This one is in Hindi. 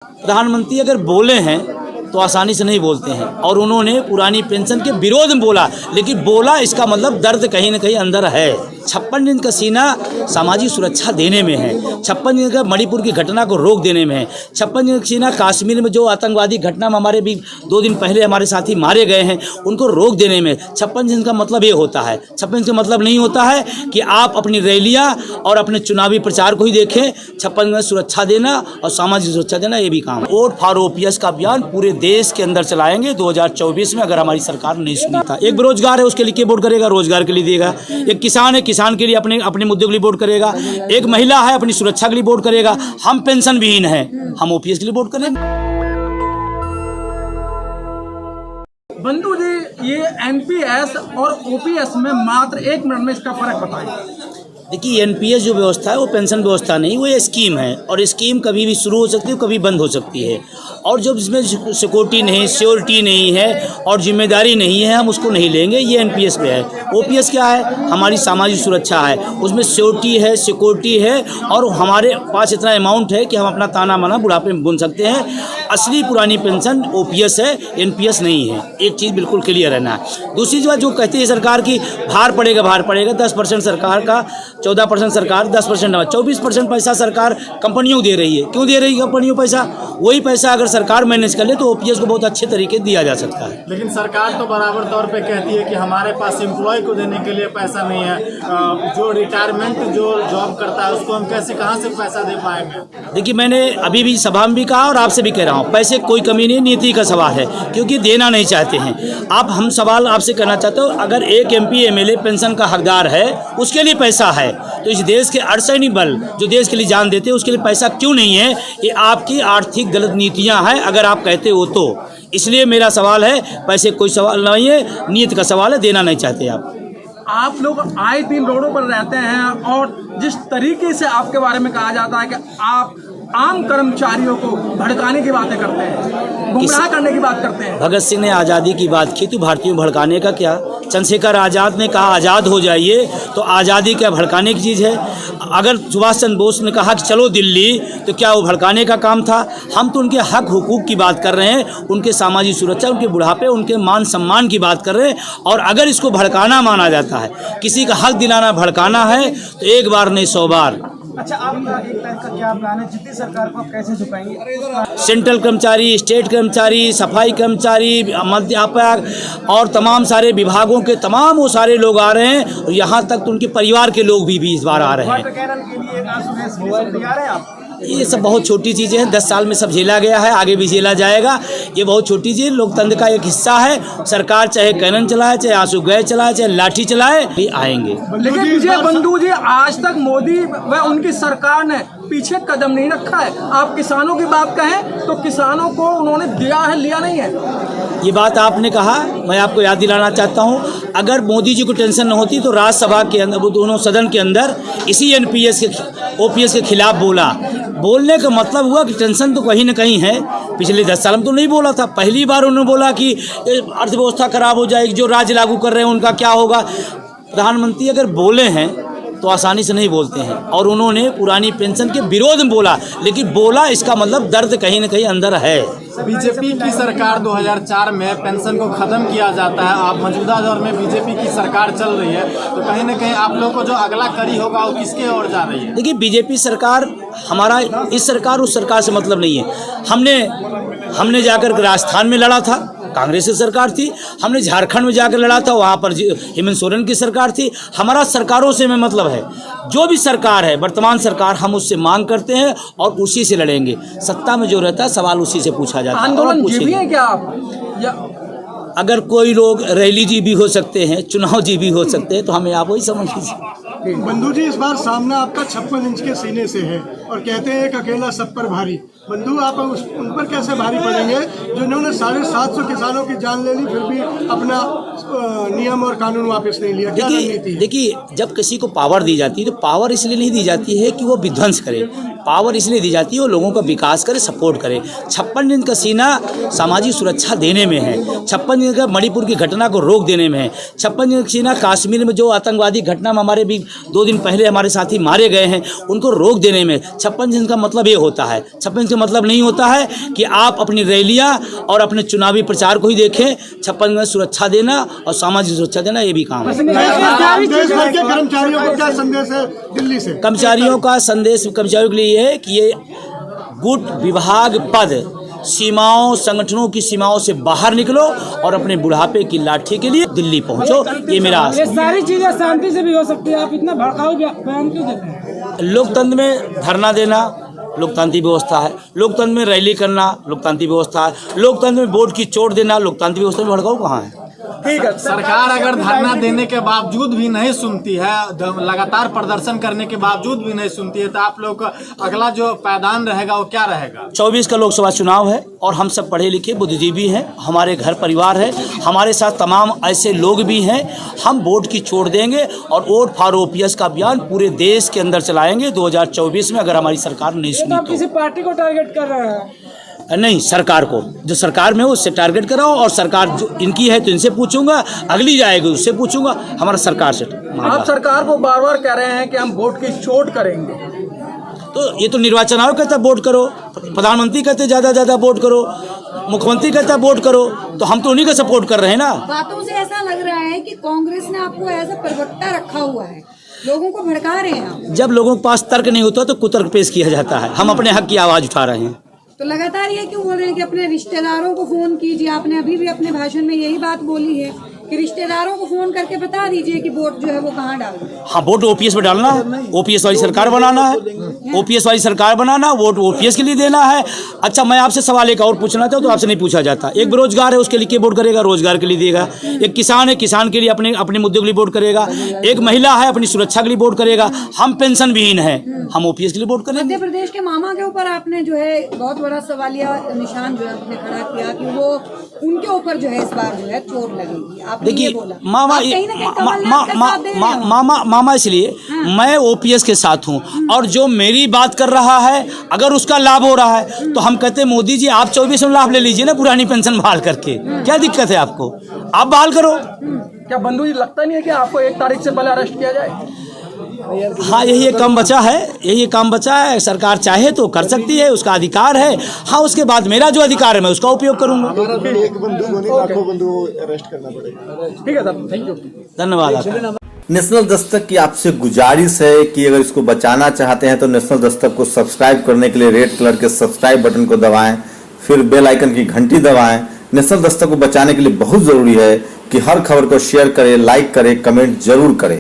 प्रधानमंत्री अगर बोले हैं तो आसानी से नहीं बोलते हैं, और उन्होंने पुरानी पेंशन के विरोध में बोला, लेकिन बोला इसका मतलब दर्द कहीं ना कहीं अंदर है। 56 दिन का सीना सामाजिक सुरक्षा देने में है, 56 दिन का मणिपुर की घटना को रोक देने में है, 56 दिन का सीना कश्मीर में जो आतंकवादी घटना में हमारे भी 2 दिन पहले हमारे साथी मारे गए हैं उनको रोक देने में। 56 दिन का मतलब ये होता है, 56 दिन का मतलब नहीं होता है कि आप अपनी रैलियाँ और अपने चुनावी प्रचार को ही देखें। 56 दिन सुरक्षा देना और सामाजिक सुरक्षा देना ये भी काम है। वोट फॉर ओपीएस का अभियान पूरे देश के अंदर चलाएंगे 2024 में, अगर हमारी सरकार नहीं सुनी था। एक बेरोजगार है उसके लिए वोट करेगा, रोजगार के लिए देगा। एक किसान है, किसान के लिए अपने मुद्दे के लिए वोट करेगा। एक महिला है, अपनी सुरक्षा के लिए वोट करेगा। हम पेंशन विहीन है, हम ओपीएस के लिए वोट करेंगे। बंधु जी, ये एनपीएस और ओपीएस में मात्र 1 मिनट में इसका फर्क बताइए। देखिए, एनपीएस जो व्यवस्था है वो पेंशन व्यवस्था नहीं, वो ये स्कीम है, और स्कीम कभी भी शुरू हो सकती है, कभी बंद हो सकती है। और जब इसमें सिक्योरिटी नहीं, श्योरिटी नहीं है और जिम्मेदारी नहीं है, हम उसको नहीं लेंगे। ये एनपीएस पे है। ओपीएस क्या है? हमारी सामाजिक सुरक्षा है, उसमें श्योरिटी है, सिक्योरिटी है, और हमारे पास इतना अमाउंट है कि हम अपना ताना माना बुढ़ापे में बुन सकते हैं। असली पुरानी पेंशन ओपीएस है, एनपीएस नहीं है। एक चीज़ बिल्कुल क्लियर रहना है। दूसरी बात जो कहती है सरकार की भार पड़ेगा 10% सरकार का, 14% सरकार, 10% 24% पैसा सरकार कंपनियों को दे रही है। क्यों दे रही है कंपनियों पैसा? वही पैसा अगर सरकार मैनेज कर ले तो ओपीएस को बहुत अच्छे तरीके दिया जा सकता है। लेकिन सरकार तो बराबर तौर पे कहती है कि हमारे पास एम्प्लॉय को देने के लिए पैसा नहीं है। जो रिटायरमेंट जो जॉब करता है उसको हम कैसे, कहाँ से पैसा दे पाएंगे? देखिए, मैंने अभी भी सभा में भी कहा और आपसे भी कह रहा हूँ, पैसे कोई कमी नहीं, नीति का सवाल है, क्योंकि देना नहीं चाहते हैं आप। हम सवाल आपसे करना चाहते हो, अगर एक एमपी एमएलए पेंशन का हकदार है, उसके लिए पैसा है, तो इस देश के अर्धसैनिक बल जो देश के लिए जान देते हैं उसके लिए पैसा क्यों नहीं है? ये आपकी आर्थिक गलत नीतियां हैं, अगर आप कहते हो तो। इसलिए मेरा सवाल है, पैसे कोई सवाल नहीं है, नीति का सवाल है, देना नहीं चाहते आप लोग आए दिन रोडों पर रहते हैं, और जिस तरीके से आपके बारे में कहा जाता है कि आप आम कर्मचारियों को भड़काने की बातें करते हैं, गुमराह करने की बात करते हैं। भगत सिंह ने आज़ादी की बात की तो भारतीयों भड़काने का क्या? चंद्रशेखर आज़ाद ने कहा आज़ाद हो जाइए, तो आज़ादी क्या भड़काने की चीज़ है? अगर सुभाष चंद्र बोस ने कहा कि चलो दिल्ली, तो क्या वो भड़काने का काम था? हम तो उनके हक हुकूक की बात कर रहे हैं, उनके सामाजिक सुरक्षा, उनके बुढ़ापे, उनके मान सम्मान की बात कर रहे हैं। और अगर इसको भड़काना माना जाता है, किसी का हक दिलाना भड़काना है, तो एक बार नहीं 100 बार। अच्छा, आपका एक टाइम का क्या प्लान है? जितनी सरकार को आप कैसे झुकाएंगे? सेंट्रल कर्मचारी, स्टेट कर्मचारी, सफाई कर्मचारी, अध्यापक और तमाम सारे विभागों के तमाम वो सारे लोग आ रहे हैं, और यहाँ तक तो उनके परिवार के लोग भी इस बार आ रहे हैं। ये सब बहुत छोटी चीज़ें हैं, 10 साल में सब झेला गया है, आगे भी झेला जाएगा। ये बहुत छोटी चीज़, लोकतंत्र का एक हिस्सा है। सरकार चाहे कैनन चलाए, चाहे आंसू गैस चलाए, चाहे लाठी चलाए, भी आएंगे। लेकिन विजय बंधु जी, आज तक मोदी व उनकी सरकार ने पीछे कदम नहीं रखा है। आप किसानों की बात कहें तो किसानों को उन्होंने दिया है, लिया नहीं है। ये बात आपने कहा, मैं आपको याद दिलाना चाहता हूँ, अगर मोदी जी को टेंशन न होती तो राज्यसभा के अंदर, वो दोनों सदन के अंदर इसी एनपीएस के ओपीएस के खिलाफ बोलने का मतलब हुआ कि टेंशन तो कहीं ना कहीं है। पिछले 10 साल में तो नहीं बोला था, पहली बार उन्होंने बोला कि अर्थव्यवस्था खराब हो जाएगी, जो राज्य लागू कर रहे हैं उनका क्या होगा। प्रधानमंत्री अगर बोले हैं तो आसानी से नहीं बोलते हैं, और उन्होंने पुरानी पेंशन के विरोध में बोला, लेकिन बोला इसका मतलब दर्द कहीं ना कहीं अंदर है। बीजेपी की सरकार 2004 में पेंशन को खत्म किया जाता है, आप मौजूदा दौर में बीजेपी की सरकार चल रही है, तो कहीं ना कहीं आप लोगों को जो अगला कड़ी होगा वो किसके ओर जा रही है? देखिए, बीजेपी सरकार, हमारा इस सरकार उस सरकार से मतलब नहीं है। हमने जाकर राजस्थान में लड़ा था, कांग्रेस की सरकार थी। हमने झारखंड में जाकर लड़ा था, वहाँ पर हेमंत सोरेन की सरकार थी। हमारा सरकारों से में मतलब है, जो भी सरकार है, वर्तमान सरकार, हम उससे मांग करते हैं और उसी से लड़ेंगे। सत्ता में जो रहता है सवाल उसी से पूछा जाता है। आंदोलन जीवी है क्या आप? या अगर कोई लोग रैली जी भी हो सकते हैं, चुनाव जी भी हो सकते हैं, तो हमें आप वही समझ लीजिए। बंधु जी, इस बार सामना आपका 56 इंच के सीने से है, और कहते हैं एक अकेला सब पर भारी। बंधु, आप उन पर कैसे भारी पड़ेंगे जिन्होंने 750 किसानों की जान ले ली, फिर भी अपना नियम और कानून वापस नहीं लिया? क्या रणनीति है? देखिए, जब किसी को पावर दी जाती है तो पावर इसलिए नहीं दी जाती है कि वो विध्वंस करे, पावर इसलिए दी जाती है वो लोगों का विकास करे, सपोर्ट करे। 56 दिन का सीना सामाजिक सुरक्षा देने में है, 56 दिन का मणिपुर की घटना को रोक देने में है, 56 दिन का सीना कश्मीर में जो आतंकवादी घटना में हमारे भी 2 दिन पहले हमारे साथी मारे गए हैं उनको रोक देने में। 56 दिन का मतलब ये होता है, 56 दिन का मतलब नहीं होता है कि आप अपनी रैलियाँ और अपने चुनावी प्रचार को ही देखें। 56 दिन सुरक्षा देना और सामाजिक सुरक्षा देना ये भी काम है। देश भर के कर्मचारियों को क्या संदेश है दिल्ली से? कर्मचारियों का संदेश कर्मचारियों के लिए ये है कि ये गुट विभाग पद सीमाओं, संगठनों की सीमाओं से बाहर निकलो और अपने बुढ़ापे की लाठी के लिए दिल्ली पहुंचो। ये मेरा आशा ये सारी चीजें शांति से भी हो सकती है, आप इतना भड़काऊ बयान क्यों देते हैं? लोकतंत्र में धरना देना लोकतांत्रिक व्यवस्था है, लोकतंत्र में रैली करना लोकतांत्रिक व्यवस्था है, लोकतंत्र में वोट की चोट देना लोकतांत्रिक व्यवस्था में भड़काऊ कहाँ है? ठीक है। सरकार अगर धरना देने के बावजूद भी नहीं सुनती है, लगातार प्रदर्शन करने के बावजूद भी नहीं सुनती है, तो आप लोग का अगला जो पायदान रहेगा वो क्या रहेगा? 24 का लोकसभा चुनाव है और हम सब पढ़े लिखे बुद्धिजीवी हैं, हमारे घर परिवार है, हमारे साथ तमाम ऐसे लोग भी हैं। हम वोट की चोट देंगे और वोट फॉर ओपीएस का अभियान पूरे देश के अंदर चलाएंगे 2024 में, अगर हमारी सरकार नहीं ये तो सुनी आप किसी पार्टी को टारगेट कर रहे हैं। नहीं, सरकार को, जो सरकार में हो उससे टारगेट कराओ, और सरकार जो इनकी है तो इनसे पूछूंगा, अगली जाएगी उससे पूछूंगा, हमारा सरकार से। आप सरकार को बार बार कह रहे हैं कि हम वोट की चोट करेंगे, तो ये तो निर्वाचन आयोग कहता है वोट करो, प्रधानमंत्री कहते ज़्यादा वोट करो, मुख्यमंत्री कहता है वोट करो, तो हम तो उन्हीं का सपोर्ट कर रहे हैं ना। बातों से ऐसा लग रहा है कि कांग्रेस ने आपको एज अ प्रवक्ता रखा हुआ है, लोगों को भड़का रहे हैं आप। जब लोगों के पास तर्क नहीं होता तो कुतर्क पेश किया जाता है, हम अपने हक की आवाज़ उठा रहे हैं। तो लगातार ये क्यों बोल रहे हैं कि अपने रिश्तेदारों को फोन कीजिए? आपने अभी भी अपने भाषण में यही बात बोली है कि रिश्तेदारों को फोन करके बता दीजिए कि वोट जो है वो कहाँ डालना है। हाँ, वोट ओपीएस में डालना है, ओपीएस वाली सरकार बनाना है, ओपीएस वाली सरकार बनाना, वोट ओपीएस के लिए देना है। अच्छा, मैं आपसे सवाल एक और पूछना था तो आपसे नहीं पूछा जाता। एक बेरोजगार है, उसके लिए वोट करेगा, रोजगार के लिए देगा। एक किसान है, किसान के लिए अपने मुद्दों के लिए वोट करेगा। एक महिला है, अपनी सुरक्षा के लिए वोट करेगा। हम पेंशन विहीन है, हम ओपीएस के लिए वोट करेंगे। मध्य प्रदेश के मामा के ऊपर आपने जो है बहुत बड़ा सवालिया निशान जो है आपने खड़ा किया कि वो उनके ऊपर जो है इस बार जो है चोट लगेगी। आपने ये बोला मामा इसलिए मैं ओपीएस के साथ हूं, और जो मेरी बात कर रहा है अगर उसका लाभ हो रहा है तो हम कहते हैं मोदी जी आप 24 में लाभ ले लीजिए ना, पुरानी पेंशन बहाल करके। क्या दिक्कत है आपको? आप बहाल करो। क्या बंधु जी लगता नहीं है कि आपको 1 तारीख से पहले अरेस्ट किया जाए? हाँ, यही काम बचा है, यही काम बचा है। सरकार चाहे तो कर सकती है, उसका अधिकार है। हाँ, उसके बाद मेरा जो अधिकार है मैं उसका उपयोग करूंगा। एक बंधु बने, लाखों बंधु को अरेस्ट करना पड़ेगा। ठीक है सर, थैंक यू, धन्यवाद आपका। नेशनल दस्तक की आपसे गुजारिश है कि अगर इसको बचाना चाहते हैं तो नेशनल दस्तक को सब्सक्राइब करने के लिए रेड कलर के सब्सक्राइब बटन को दबाएं, फिर बेल आइकन की घंटी दबाएं। नेशनल दस्तक को बचाने के लिए बहुत जरूरी है कि हर खबर को शेयर करें, लाइक करें, कमेंट जरूर करें।